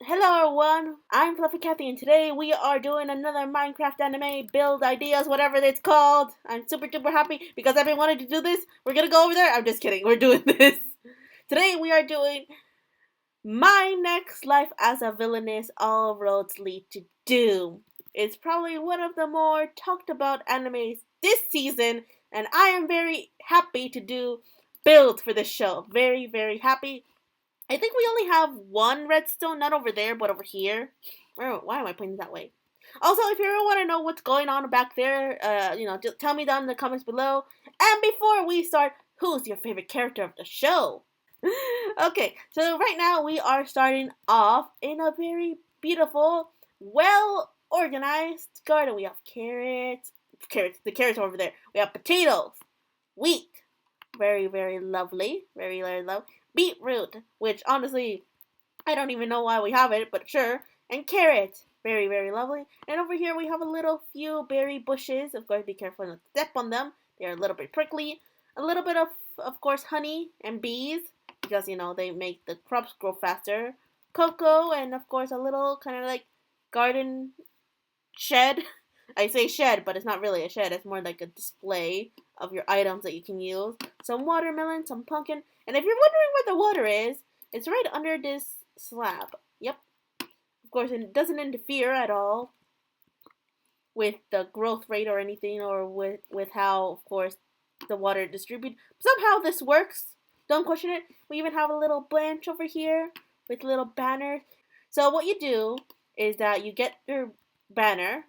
Hello everyone, I'm Fluffy Cathy and today we are doing another Minecraft anime build ideas, whatever it's called. I'm super duper happy because I've been wanting to do this. We're gonna go over there. I'm just kidding, we're doing this. Today we are doing My Next Life as a Villainess, All Roads Lead to Doom. It's probably one of the more talked about animes this season and I am very happy to do builds for this show. Very, very happy. I think we only have one redstone, not over there, but over here. Why am I pointing that way? Also, if you ever want to know what's going on back there, just tell me down in the comments below. And before we start, who's your favorite character of the show? Okay, so right now we are starting off in a very beautiful, well organized garden. We have the carrots over there. We have potatoes, wheat, very, very lovely. Very, very lovely. Beetroot, which honestly, I don't even know why we have it, but sure. And carrot, very, very lovely. And over here we have a little few berry bushes. Of course, be careful not to step on them. They're a little bit prickly. A little bit of course, honey and bees, because, they make the crops grow faster. Cocoa, and of course, a little kind of like garden shed. I say shed, but it's not really a shed. It's more like a display of your items that you can use. Some watermelon, some pumpkin. And if you're wondering where the water is, it's right under this slab. Yep. Of course, it doesn't interfere at all with the growth rate or anything, or with how, of course, the water distributes. Somehow this works. Don't question it. We even have a little branch over here with little banners. So what you do is that you get your banner,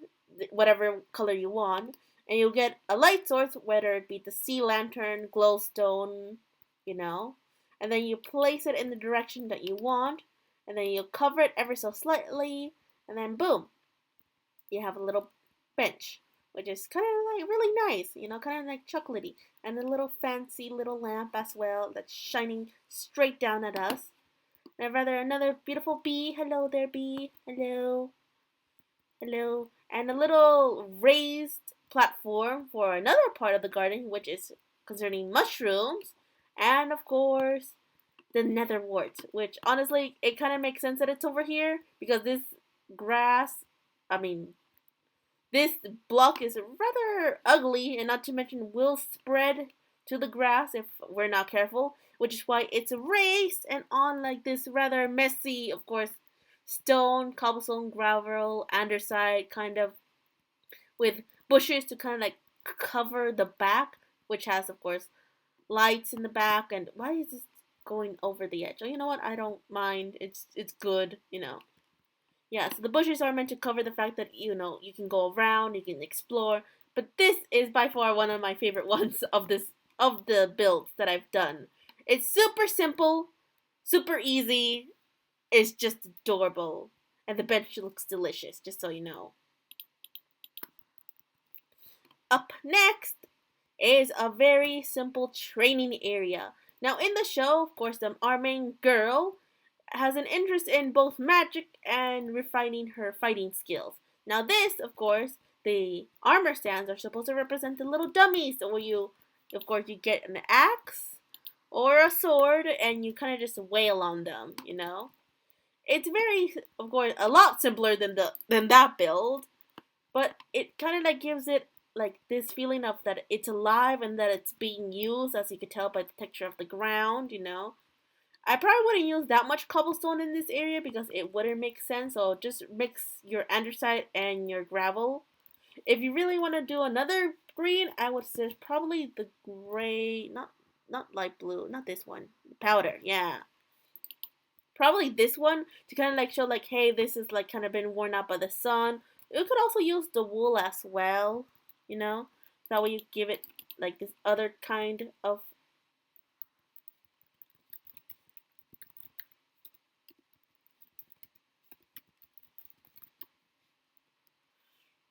whatever color you want, and you'll get a light source, whether it be the sea lantern, glowstone, and then you place it in the direction that you want, and then you cover it ever so slightly, and then boom, you have a little bench, which is kind of like really nice, kind of like chocolatey, and a little fancy little lamp as well that's shining straight down at us. And rather another beautiful bee. Hello there, bee. Hello. Hello. And a little raised platform for another part of the garden, which is concerning mushrooms. And of course, the nether wart, which honestly, it kind of makes sense that it's over here because this grass, I mean, this block is rather ugly and not to mention will spread to the grass if we're not careful, which is why it's raised and on like this rather messy, of course, stone, cobblestone, gravel, andesite kind of with bushes to kind of like cover the back, which has, of course, lights in the back. And why is this going over the edge? Oh, you know what? I don't mind. It's good. Yeah, so the bushes are meant to cover the fact that, you can go around, you can explore. But this is by far one of my favorite ones of the builds that I've done. It's super simple, super easy. It's just adorable. And the bench looks delicious, just so you know. Up next is a very simple training area. Now, in the show, of course, our main girl has an interest in both magic and refining her fighting skills. Now, this, of course, the armor stands are supposed to represent the little dummies, where of course, you get an axe or a sword and you kind of just wail on them. It's very, of course, a lot simpler than that build, but it kind of like gives it like this feeling of that it's alive and that it's being used, as you could tell by the texture of the ground. I probably wouldn't use that much cobblestone in this area because it wouldn't make sense. So just mix your andesite and your gravel. If you really want to do another green, I would suggest probably the gray, not light blue, not this one, powder. Yeah, probably this one to kind of like show like, hey, this is like kind of been worn out by the sun. You could also use the wool as well. That way you give it like this other kind of.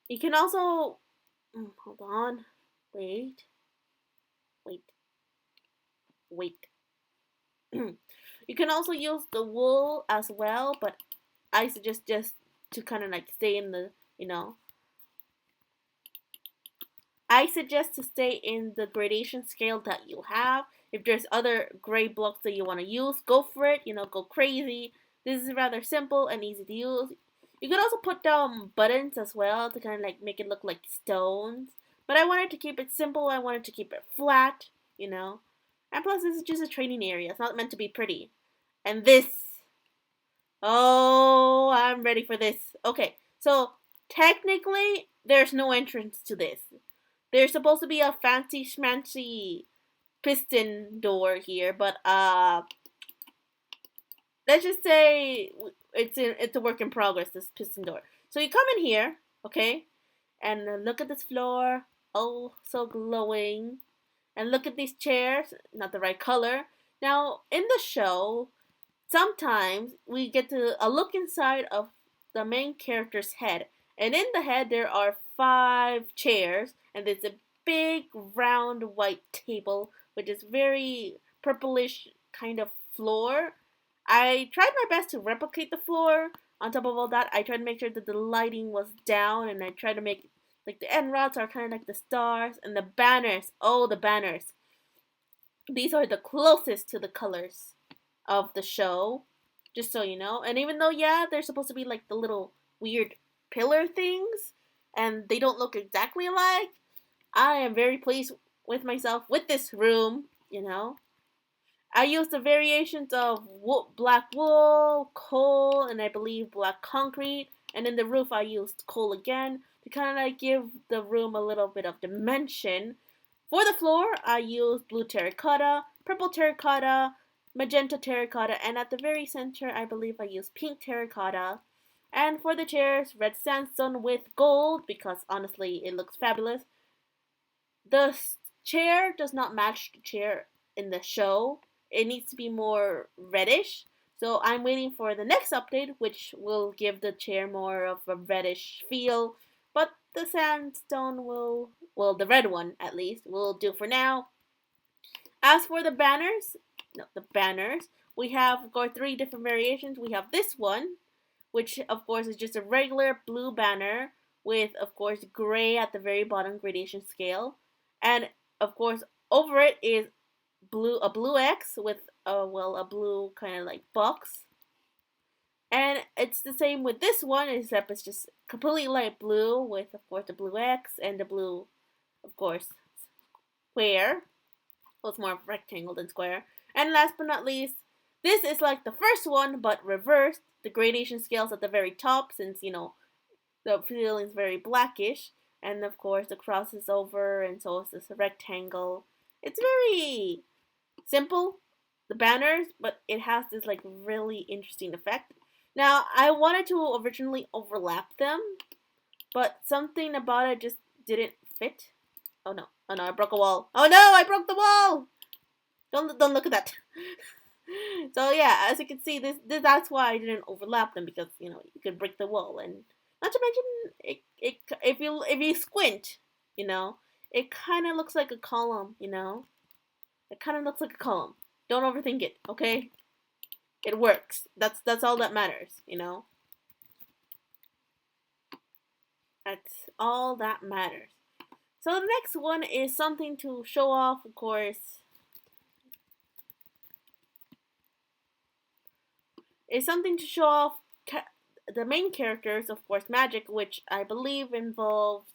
You can also, hold on, wait, wait, wait. You can also use the wool as well, but I suggest just to kind of like stay in I suggest to stay in the gradation scale that you have. If there's other gray blocks that you want to use, go for it, go crazy. This is rather simple and easy to use. You could also put down buttons as well to kind of like make it look like stones. But I wanted to keep it simple. I wanted to keep it flat, you know. And plus, this is just a training area. It's not meant to be pretty. And this. Oh, I'm ready for this. Okay, so technically, there's no entrance to this. There's supposed to be a fancy schmancy piston door here, but let's just say it's a work in progress. This piston door. So you come in here, okay, and look at this floor. Oh, so glowing. And look at these chairs. Not the right color. Now in the show, sometimes we get to a look inside of the main character's head, and in the head there are 5 chairs, and there's a big round white table which is very purplish kind of floor. I tried my best to replicate the floor. On top of all that, I tried to make sure that the lighting was down, and I tried to make like the end rods are kind of like the stars, and the banners. Oh, the banners! These are the closest to the colors of the show, just so you know. And even though, yeah, they're supposed to be like the little weird pillar things, and they don't look exactly alike, I am very pleased with myself with this room, you know. I used the variations of black wool, coal, and I believe black concrete. And in the roof, I used coal again to kind of like give the room a little bit of dimension. For the floor, I used blue terracotta, purple terracotta, magenta terracotta, and at the very center, I believe I used pink terracotta. And for the chairs, red sandstone with gold, because honestly, it looks fabulous. The chair does not match the chair in the show. It needs to be more reddish. So I'm waiting for the next update, which will give the chair more of a reddish feel. But the sandstone will, well, the red one at least, will do for now. As for the banners, no, the banners, we have got 3 different variations. We have this one, which of course is just a regular blue banner with, of course, gray at the very bottom gradation scale. And of course, over it is a blue X with a blue kind of like box. And it's the same with this one, except it's just completely light blue with, of course, the blue X and the blue, of course, square. Well, it's more rectangle than square. And last but not least, this is like the first one, but reversed. The gradation scales at the very top, since, you know, the feeling is very blackish. And of course, the cross is over, and so is this rectangle. It's very simple, the banners, but it has this like really interesting effect. Now, I wanted to originally overlap them, but something about it just didn't fit. Oh no! Oh no! I broke a wall. Oh no! I broke the wall. Don't look at that. So yeah, as you can see, that's why I didn't overlap them, because you know you could break the wall, and not to mention if you squint, you know, it kind of looks like a column. You know, it kind of looks like a column. Don't overthink it, okay? It works. That's all that matters. You know, that's all that matters. So the next one is something to show off, of course. Is something to show off the main characters, of course, magic, which I believe involves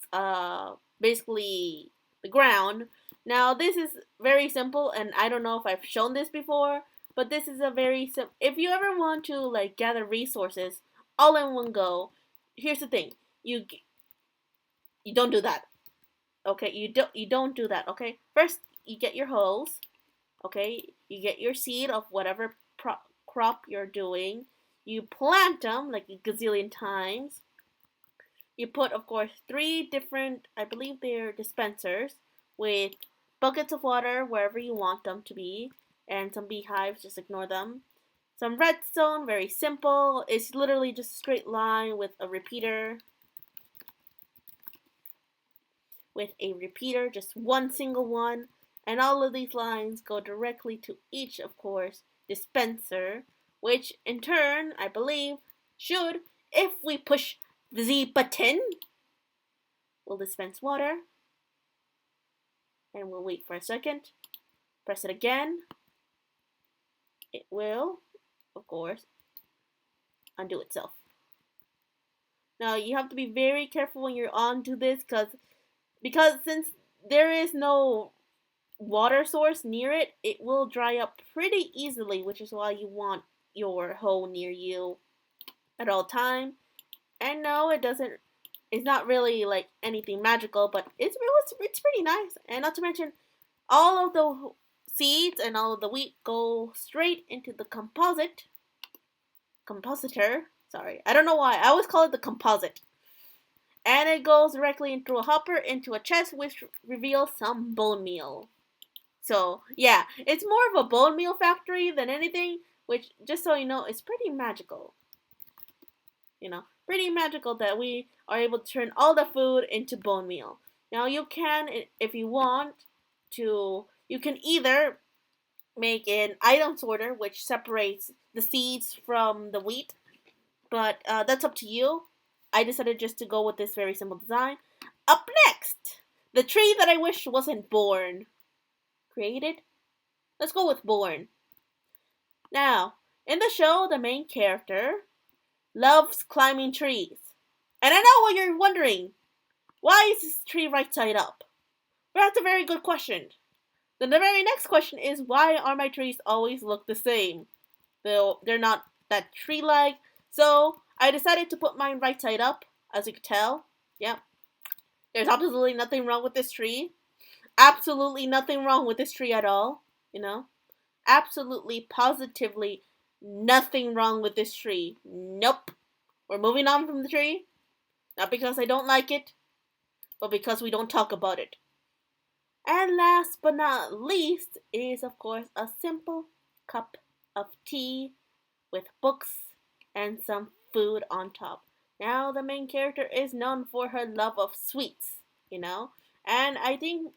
basically the ground. Now this is very simple, and I don't know if I've shown this before, but this is a very simple. If you ever want to like gather resources all in one go, here's the thing: you don't do that. Okay, you don't do that. Okay, first you get your hose. Okay, you get your seed of whatever crop you're doing. You plant them like a gazillion times. You put, of course, 3 different, I believe they're dispensers, with buckets of water wherever you want them to be, and some beehives, just ignore them. Some redstone, very simple. It's literally just a straight line with a repeater. Just one single one. And all of these lines go directly to each, of course, dispenser, which in turn, I believe, should, if we push the Z button, will dispense water. And we'll wait for a second. Press it again. It will, of course, undo itself. Now you have to be very careful when you're onto this because since there is no water source near it, it will dry up pretty easily, which is why you want your hole near you at all time. And no, it doesn't. It's not really like anything magical, but it's pretty nice. And not to mention, all of the seeds and all of the wheat go straight into the compositor. Sorry, I don't know why. I always call it the composite. And it goes directly into a hopper, into a chest, which reveals some bone meal. So, yeah, it's more of a bone meal factory than anything, which, just so you know, is pretty magical. Pretty magical that we are able to turn all the food into bone meal. Now, you can, if you want to, you can either make an item sorter, which separates the seeds from the wheat, but that's up to you. I decided just to go with this very simple design. Up next, the tree that I wish wasn't born. Created? Let's go with born. Now, in the show, the main character loves climbing trees. And I know what you're wondering. Why is this tree right side up? But that's a very good question. Then the very next question is, why are my trees always look the same? They're not that tree-like. So I decided to put mine right side up, as you can tell. Yep. There's absolutely nothing wrong with this tree. Absolutely nothing wrong with this tree at all. Absolutely, positively nothing wrong with this tree. Nope. We're moving on from the tree. Not because I don't like it, but because we don't talk about it. And last but not least is, of course, a simple cup of tea with books and some food on top. Now, the main character is known for her love of sweets, And I think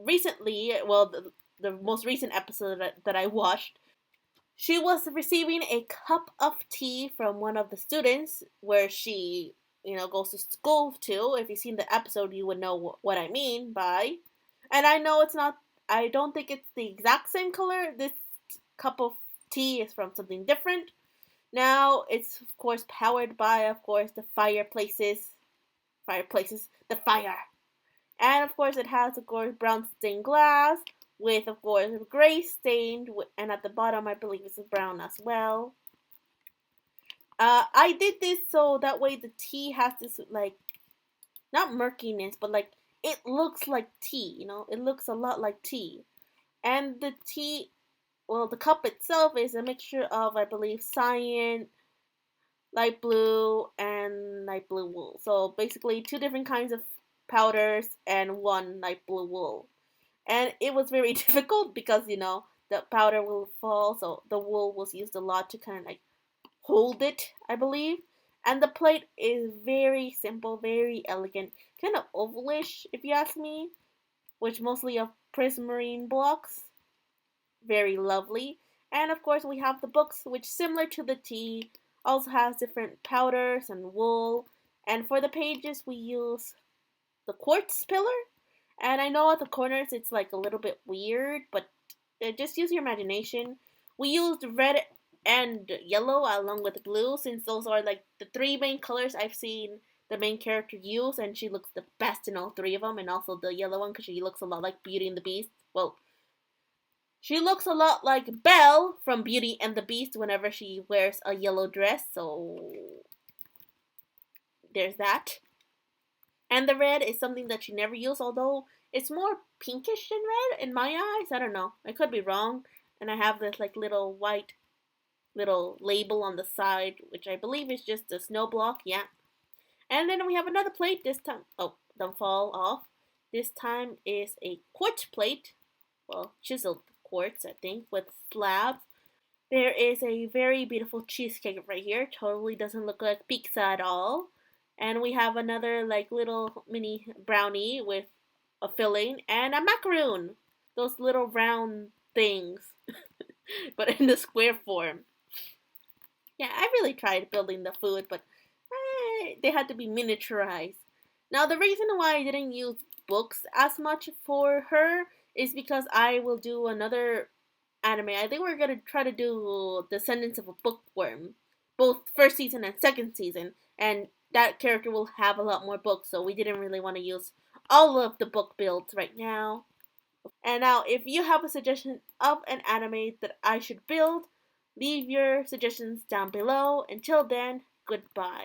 recently, well, the most recent episode that I watched, she was receiving a cup of tea from one of the students where she, goes to school to. If you've seen the episode, you would know what I mean by. And I know I don't think it's the exact same color. This cup of tea is from something different. Now, it's, of course, powered by, of course, the fireplaces, the fire. And, of course, it has, of course, brown stained glass with, of course, gray stained, and at the bottom, I believe it's brown as well. I did this so that way the tea has this, not murkiness, but, it looks like tea, It looks a lot like tea. And the tea, well, the cup itself is a mixture of, I believe, cyan, light blue, and light blue wool. So basically 2 different kinds of powders and 1 light blue wool. And it was very difficult because, the powder will fall, so the wool was used a lot to kind of hold it, I believe. And the plate is very simple, very elegant, kind of ovalish, if you ask me, which mostly of prismarine blocks. Very lovely. And of course we have the books, which similar to the tea, also has different powders and wool. And for the pages we use the quartz pillar. And I know at the corners it's a little bit weird, but just use your imagination. We used red and yellow along with blue, since those are the 3 main colors I've seen the main character use, and she looks the best in all 3 of them, and also the yellow one because she looks a lot like Beauty and the Beast. Well, she looks a lot like Belle from Beauty and the Beast whenever she wears a yellow dress, so there's that. And the red is something that she never used, although it's more pinkish than red in my eyes. I don't know. I could be wrong. And I have this little white little label on the side, which I believe is just a snow block. Yeah. And then we have another plate this time. Oh, don't fall off. This time is a quartz plate. Well, chiseled quartz, I think, with slabs. There is a very beautiful cheesecake right here. Totally doesn't look like pizza at all. And we have another little mini brownie with a filling and a macaroon. Those little round things, but in the square form. Yeah, I really tried building the food, but they had to be miniaturized. Now, the reason why I didn't use books as much for her is because I will do another anime. I think we're going to try to do Descendants of a Bookworm. both first season and second season, and that character will have a lot more books, so we didn't really want to use all of the book builds right now. And now, if you have a suggestion of an anime that I should build, leave your suggestions down below. Until then, goodbye.